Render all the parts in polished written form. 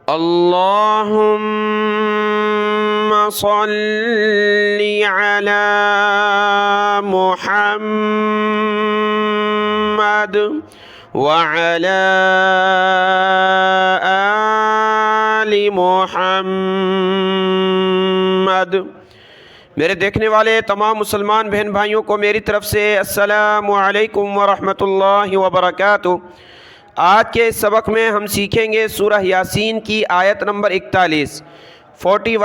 اللهم صل على محمد وعلى آل محمد۔ میرے دیکھنے والے تمام مسلمان بہن بھائیوں کو میری طرف سے السلام علیکم ورحمۃ اللہ وبرکاتہ۔ آج کے اس سبق میں ہم سیکھیں گے سورہ یاسین کی آیت نمبر 41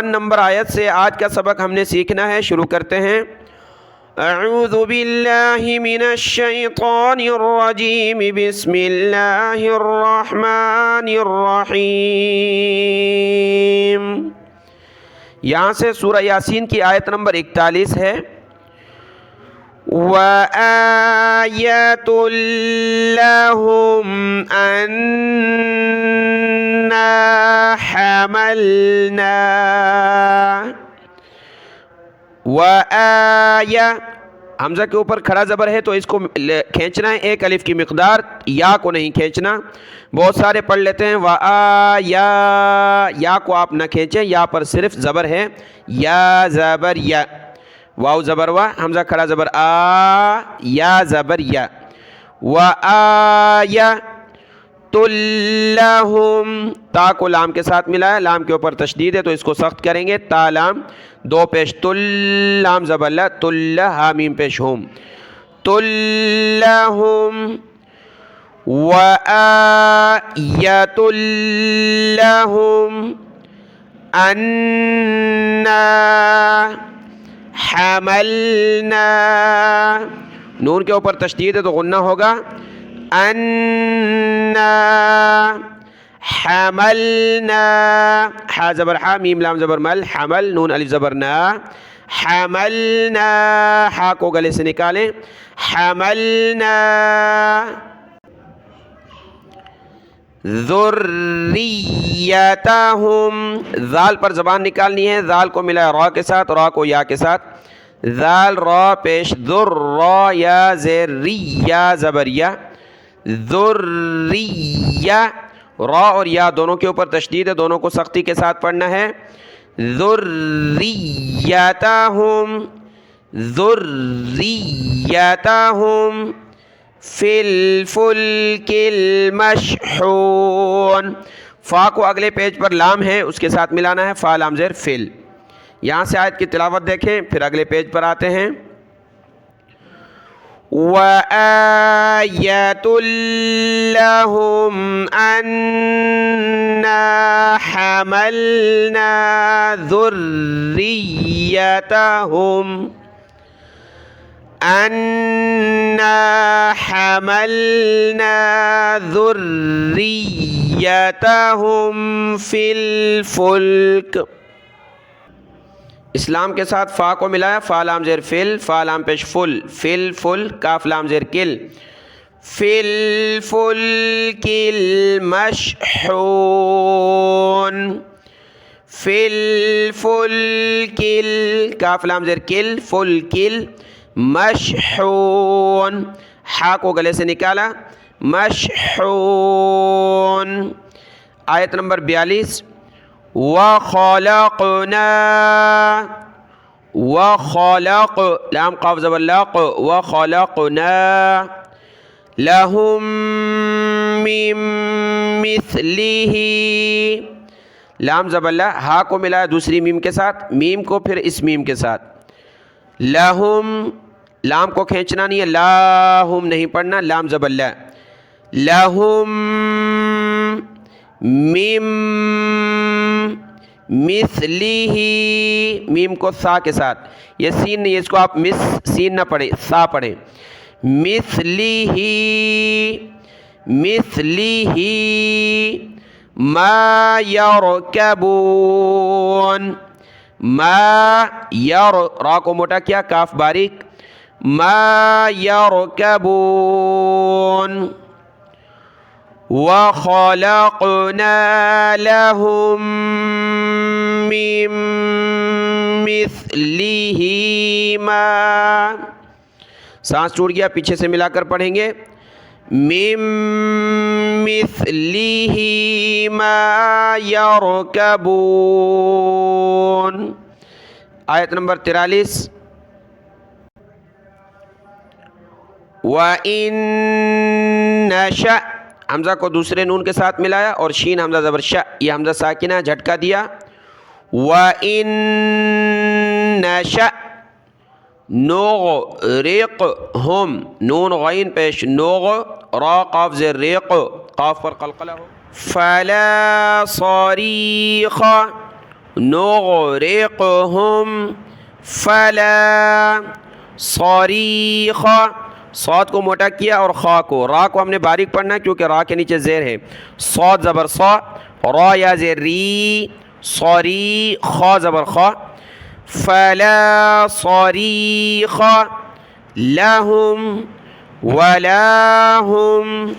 نمبر آیت سے آج کا سبق ہم نے سیکھنا ہے۔ شروع کرتے ہیں۔ اعوذ باللہ من الشیطان الرجیم، بسم اللہ الرحمن الرحیم۔ یہاں سے سورہ یاسین کی آیت نمبر 41 ہے۔ وَآيَةٌ لَهُمْ أَنَّا حَمَلْنَا وَآيَةٌ حمزہ کے اوپر کھڑا زبر ہے تو اس کو کھینچنا ہے، ایک الف کی مقدار، یا کو نہیں کھینچنا۔ بہت سارے پڑھ لیتے ہیں وآیا، یا کو آپ نہ کھینچیں، یا پر صرف زبر ہے، یا زبر یا، واو زبر وا، حمزہ کھڑا زبر آ، یا زبر یا۔ وآیۃ لہم، تا کو لام کے ساتھ ملایا، لام کے اوپر تشدید ہے تو اس کو سخت کریں گے، تا لام دو پیش، تل لام زبر لا، تل ہا میم پیش ہوم، تل لہم۔ وآیۃ لہم انا حملنا، نون کے اوپر تشدید ہے تو غنہ ہوگا، انا حملنا، حا زبر حا میم لام زبر مل، حمل نون الف زبر نا، حملنا، حا کو گلے سے نکالیں، حملنا ذریتہم، ذال پر زبان نکالنی ہے، ذال کو ملا را کے ساتھ، را کو یا کے ساتھ، ذال را پیش، ذر را یا زیر ری یا زبر یا، ذریہ، را اور یا دونوں کے اوپر تشدید ہے، دونوں کو سختی کے ساتھ پڑھنا ہے، ذریتہم، ذریتہم فی الفلک المشحون۔ فا کو اگلے پیج پر لام ہے اس کے ساتھ ملانا ہے، فا لام زیر فل۔ یہاں سے آیت کی تلاوت دیکھیں، پھر اگلے پیج پر آتے ہیں۔ وَآیَةٌ لَهُمْ أَنَّا حَمَلْنَا ذُرِّيَّتَهُمْ أَنَّا حَمَلْنَا ذُرِّيَّتَهُمْ فِي الْفُلْكِ۔ اسلام کے ساتھ فا کو ملایا، فا لام زیر فل، فا لام پیش فل، فل فل، کاف لام زیر کل، فی الفلک المشحون، فی الفلک، کاف لام زیر کل، فل کل، مشحون، حا کو گلے سے نکالا، مشحون۔ آیت نمبر 42۔ وَخَلَقْنَا، وَخَلَقْ لام قاف زبر لاق، وَخَلَقْنَا لَهُم مِّن مِّثْلِهِ، لام زبر لا، ہا کو ملایا دوسری میم کے ساتھ، میم کو پھر اس میم کے ساتھ، لہم، لام کو کھینچنا نہیں ہے، لاہم نہیں پڑھنا، لام زبر لا، لہم مِّن مثلہ، میم کو سا کے ساتھ، یہ سین نہیں، اس کو آپ مس سین نہ پڑھیں، سا پڑھیں، مثلہ، مثلہ ما یرکبون، ما یر، را کو موٹا کیا، کاف باریک، ما یرکبون۔ وَخَلَقْنَا لَهُم مِّن مِّثْلِهِ مَا، سانس ٹوٹ گیا، پیچھے سے ملا کر پڑھیں گے، من مثله ما يركبون. آیت نمبر 43. وَإِن نَشَأْ حمزہ کو دوسرے نون کے ساتھ ملایا اور شین حمزہ زبر شَ، یہ حمزہ ساکنہ جھٹکا دیا. وَإِن نَشَأْ نُغْرِقْهُمْ، نون غین پیش نوغ، را قاف زیر ریق، قاف پر قلقلہ ہو. فَلَا صَرِيخَ نُغْرِقْهُمْ فَلَا صَرِيخَ، صاد کو موٹا کیا اور خا کو، را کو ہم نے باریک پڑھنا ہے کیونکہ را کے نیچے زیر ہے. صاد زبر صا، را یا زیر ری، صری، خا زبر خا. فلا صریخ لهم ولا هم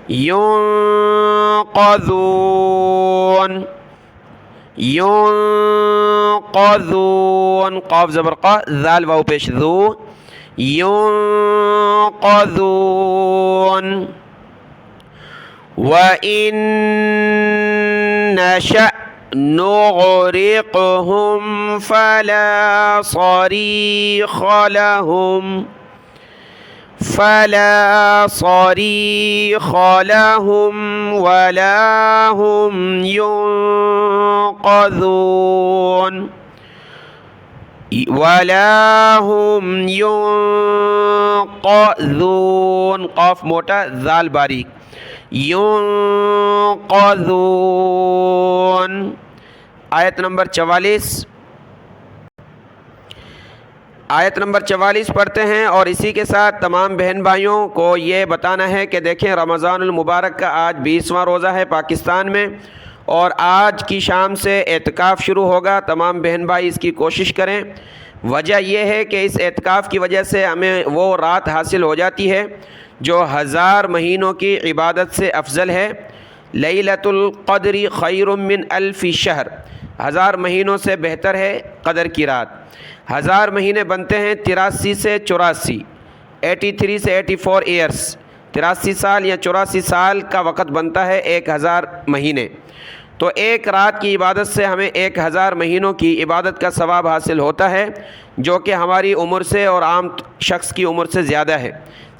ينقذون. ينقذون قاف زبر قا، ذال واو پیش ذو، ينقذون. وَإِن نَشَأْ نُغْرِقْهُمْ فَلَا صَرِيخَ لَهُمْ فَلَا صَرِيخَ لَهُمْ وَلَا هُمْ يُنقَذُونَ. وَلَا هُمْ يُنقَذُونَ قاف موٹا ذال باریک. ينقذون. آیت نمبر 44. آیت نمبر 44 پڑھتے ہیں اور اسی کے ساتھ تمام بہن بھائیوں کو یہ بتانا ہے کہ دیکھیں رمضان المبارک کا آج 20واں روزہ ہے پاکستان میں، اور آج کی شام سے اعتکاف شروع ہوگا. تمام بہن بھائی اس کی کوشش کریں. وجہ یہ ہے کہ اس اعتکاف کی وجہ سے ہمیں وہ رات حاصل ہو جاتی ہے جو 1000 مہینوں کی عبادت سے افضل ہے. لیلۃ القدر خیر من 1000 شہر، 1000 مہینوں سے بہتر ہے قدر کی رات. 1000 مہینے بنتے ہیں 83 سے 84، 83 سے 84 ایئرس، 83 سال یا 84 سال کا وقت بنتا ہے 1000 مہینے. تو ایک رات کی عبادت سے ہمیں 1000 مہینوں کی عبادت کا ثواب حاصل ہوتا ہے، جو کہ ہماری عمر سے اور عام شخص کی عمر سے زیادہ ہے،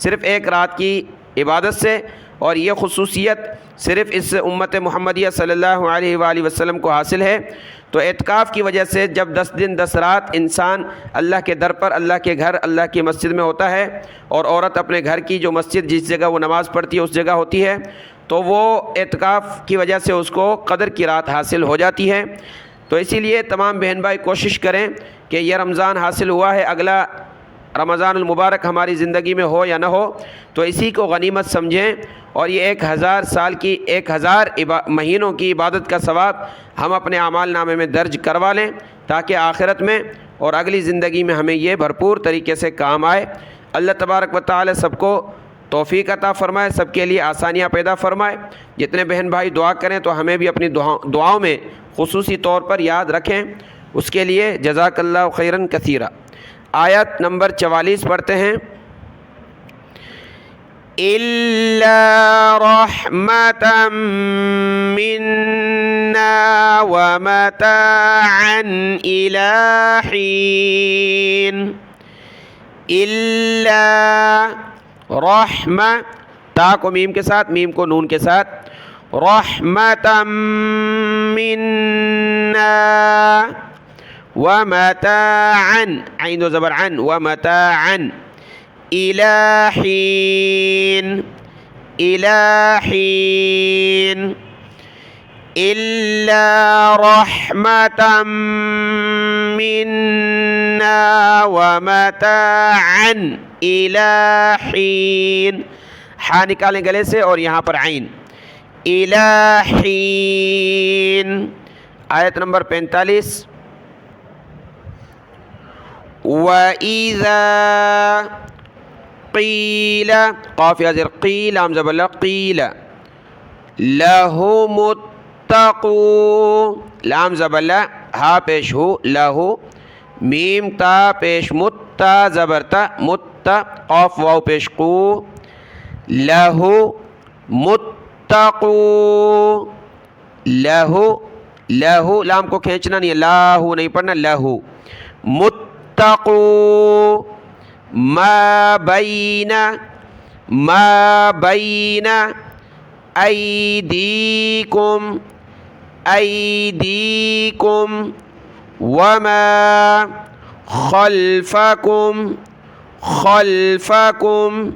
صرف ایک رات کی عبادت سے. اور یہ خصوصیت صرف اس امت محمدیہ صلی اللہ علیہ وآلہ وسلم کو حاصل ہے. تو اعتکاف کی وجہ سے جب 10 دن 10 رات انسان اللہ کے در پر، اللہ کے گھر، اللہ کی مسجد میں ہوتا ہے، اور عورت اپنے گھر کی جو مسجد جس جگہ وہ نماز پڑھتی ہے اس جگہ ہوتی ہے، تو وہ اعتکاف کی وجہ سے اس کو قدر کی رات حاصل ہو جاتی ہے. تو اسی لیے تمام بہن بھائی کوشش کریں کہ یہ رمضان حاصل ہوا ہے، اگلا رمضان المبارک ہماری زندگی میں ہو یا نہ ہو، تو اسی کو غنیمت سمجھیں، اور یہ 1000 سال کی 1000 مہینوں کی عبادت کا ثواب ہم اپنے اعمال نامے میں درج کروا لیں، تاکہ آخرت میں اور اگلی زندگی میں ہمیں یہ بھرپور طریقے سے کام آئے. اللہ تبارک و تعالی سب کو توفیق عطا فرمائے، سب کے لیے آسانیاں پیدا فرمائے. جتنے بہن بھائی دعا کریں تو ہمیں بھی اپنی دعاؤں میں خصوصی طور پر یاد رکھیں، اس کے لیے جزاک اللہ خیرن کثیرا. آیت نمبر 44 پڑھتے ہیں. إِلَّا رَحْمَةً مِنَّا وَمَتَاعًا إِلَىٰ حِينٍ. إِلَّا رحمہ، تا کو میم کے ساتھ، میم کو نون کے ساتھ، رحمةً مِنَّا وَمَتَاعًا، عین دو زبر عن، وَمَتَاعًا إِلَىٰ حِينٍ. إِلَىٰ حِينٍ. إِلَّا رَحْمَةً مِنَّا وَمَتَاعًا إِلَىٰ حِينٍ. ہاں نکالیں گلے سے اور یہاں پر عین. إِلَىٰ حِينٍ. آیت نمبر 45. وَإِذَا قِيلَ، قاف یا زیر قیل، لام زبر لا، قیل لَهُمُ اتَّقُوا، لام زبر لا، ہا پیش ہو، لہو، میم تا پیش مت، تا زبر تا، مت، قاف واو پیش قو، لہو متقو، لہو، لہو لام کو کھینچنا نہیں ہے، لاہو نہیں پڑھنا، لہو متقو، ما بین، ما بین ایدیکم، ایدیکم وما خلفکم، خلفکم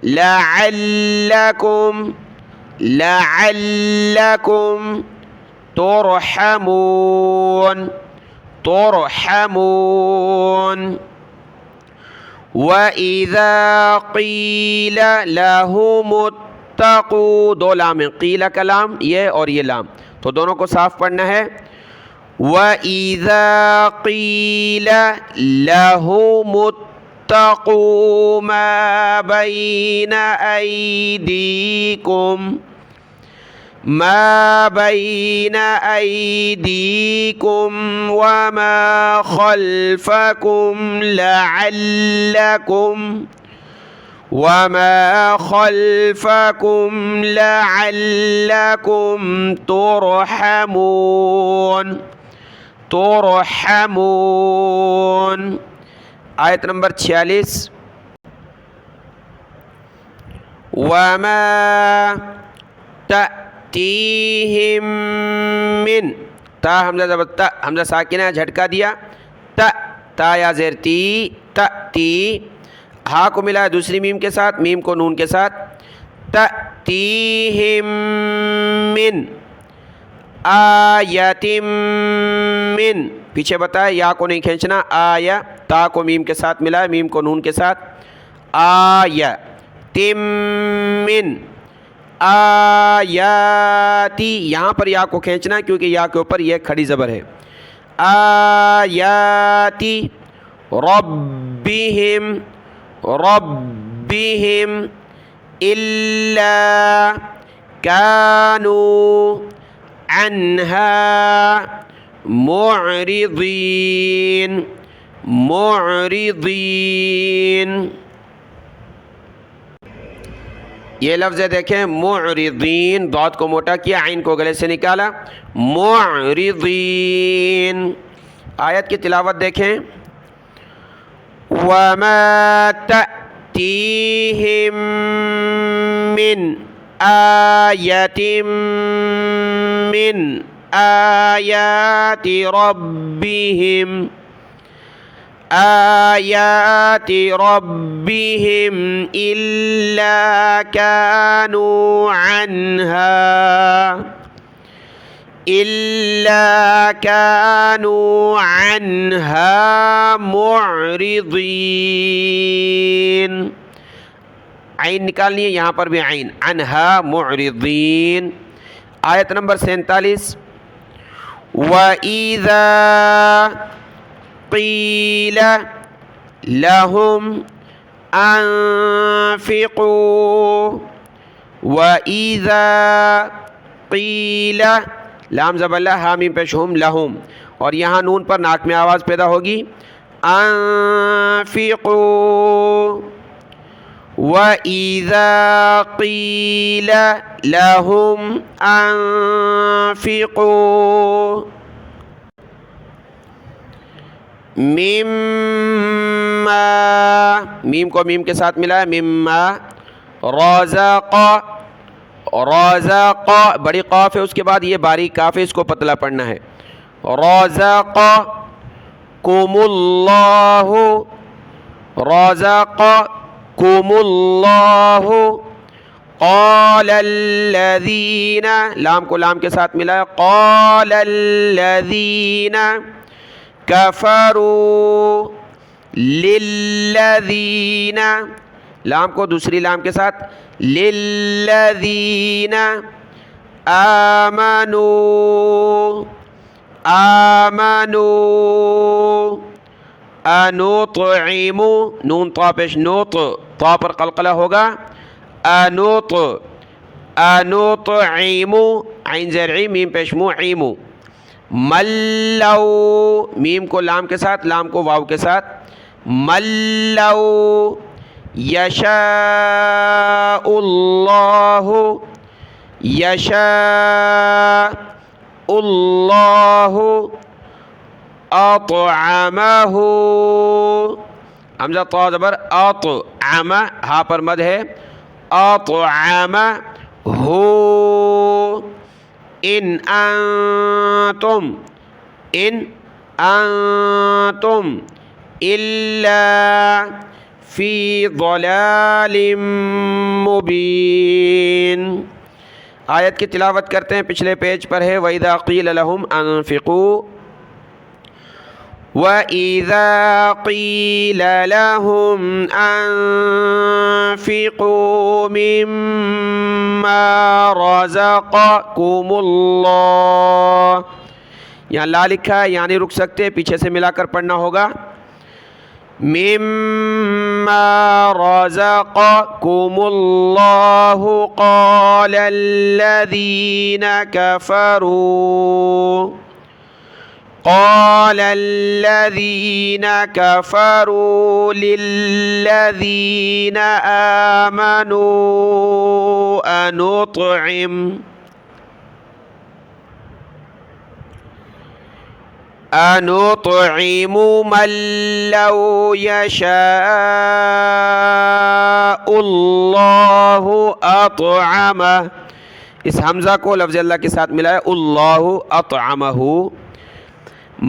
لعلکم، لعلکم ترحمون، ترحمون وَإِذَا قِيلَ لَهُمُ اتَّقُوا، دو لام ہیں، قیل کا لام یہ اور یہ لام، تو دونوں کو صاف پڑھنا ہے۔ وَإِذَا قِيلَ لَهُمُ اتَّقُوا مَا بَيْنَ أَيْدِيكُمْ، ما بين أيديكم وما خلفكم لعلكم، وما خلفكم لعلكم ترحمون، ترحمون۔ آیت نمبر 46، وما تأتیہم من، تا حمزہ زبر تا، حمزہ ساکنہ جھٹکا دیا، تا، تا یا زیر تی، تأتی، ہا کو ملا دوسری میم کے ساتھ، میم کو نون کے ساتھ، تأتیہم من آیت من، پیچھے بتایا یا کو نہیں کھینچنا، آیا، تا کو میم کے ساتھ ملا، میم کو نون کے ساتھ، آیا تم من آیاتی، یہاں پر یا کو کھینچنا کیونکہ یا کے اوپر یہ کھڑی زبر ہے، آیاتی ربہم، ربہم الا کانوا عنہا معرضین، معرضین، یہ لفظ دیکھیں معرضین، ضاد کو موٹا کیا، عین کو گلے سے نکالا، معرضین۔ آیت کی تلاوت دیکھیں، وَمَا تَأْتِيهِم مِّنْ آیَةٍ مِّنْ آیَاتِ رَبِّهِمْ، آیات ربهم إلا كانوا عنها، إلا كانوا عنها معرضين، عین نکالنی ہے، یہاں پر بھی عین، عنها معرضین۔ آیت نمبر 47، وَإِذَا قیل لهم انفقوا، وَإِذَا قیل، لام زبر لا، ہا میم پیش ہم، لہم، اور یہاں نون پر ناک میں آواز پیدا ہوگی، انفقوا، وَإِذَا قِيلَ لَهُمْ أَنفِقُوا مِمَّا، میم کو میم کے ساتھ ملا ہے، مِمَّا رَزَقَ، رَزَقَ بڑی قاف ہے، اس کے بعد یہ باریک کاف ہے، اس کو پتلا پڑھنا ہے، رَزَقَكُمُ اللَّهُ، رَزَقَكُمُ اللَّهُ، قَالَ الَّذِينَ، لام کو لام کے ساتھ ملا ہے، قَالَ الَّذِينَ كَفَرُوا لِلَّذِينَ، لام کو دوسری لام کے ساتھ، لِلَّذِينَ آمَنُوا، آمَنُوا انطعم، نون طا پیش نوط، طا پر قلقلہ ہوگا، انوط، انطعم، عین زیر عی، میم پیش مو، عیمو، ملو، میم کو لام کے ساتھ، لام کو واو کے ساتھ، ملو یشاء اللہ یشاء اللہ اطعمہ حمزہ طا زبر اطعم ہا پر مد ہے اطعمہ ان انتم الا فی ضلال مبین۔ آیت کی تلاوت کرتے ہیں، پچھلے پیج پر ہے وَإِذَا قِيلَ لَهُمْ أَنفِقُوا وَإِذَا قِيلَ لَهُمْ أَنفِقُوا مِمَّا رَزَقَكُمُ اللَّهُ، یہاں لا لکھا ہے، یعنی رک سکتے، پیچھے سے ملا کر پڑھنا ہوگا مِمَّا رَزَقَكُمُ اللَّهُ قَالَ الَّذِينَ كفروا للذين آمنوا أنطعم من لو يشاء الله أطعمه، اس حمزہ کو لفظ اللہ کے ساتھ ملا ہے اللہ اطعمہ،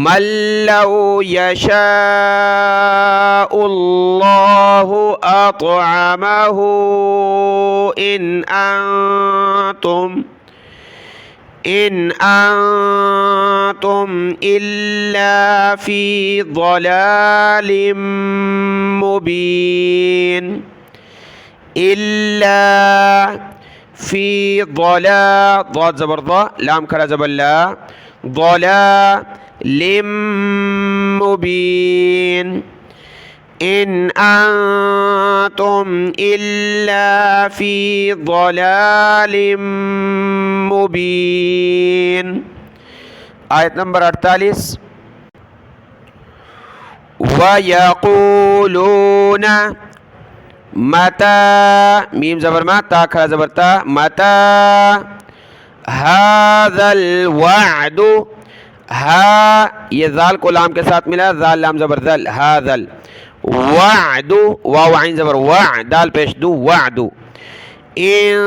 من لو یشاء اللہ اطعمہ ان انتم الا فی ضلال مبین، الا فی ضلال ضاد زبر ضا لام کھڑا زبر لا ضلال مبین، ان انتم الا فی ضلال مبین۔ آیت نمبر 48 وَيَقُولُونَ مَتَى میم زبر ما تا کھڑا زبر تا مَتَى هَذَا الْوَعْدُ، ہا یہ ذال کو لام کے ساتھ ملا، ذال لام زبر ذل، هَذَا الْوَعْدُ واو عین زبر وع دال پیش دو وعد، ان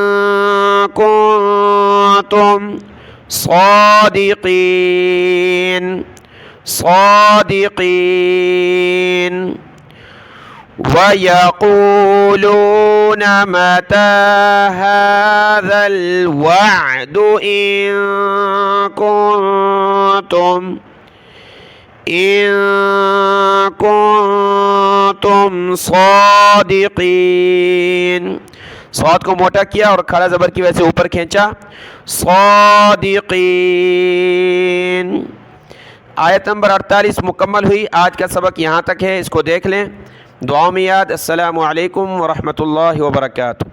کنتم صادقین وَيَقُولُونَ مَتَى هَذَا الْوَعْدُ إِن كُنتُمْ صَادِقِينَ، صاد کو موٹا کیا اور کھڑا زبر کی وجہ سے اوپر کھینچا صادقین۔ آیت نمبر 48 مکمل ہوئی۔ آج کا سبق یہاں تک ہے، اس کو دیکھ لیں، دعاؤں میں یاد۔ السلام علیکم ورحمۃ اللہ وبرکاتہ۔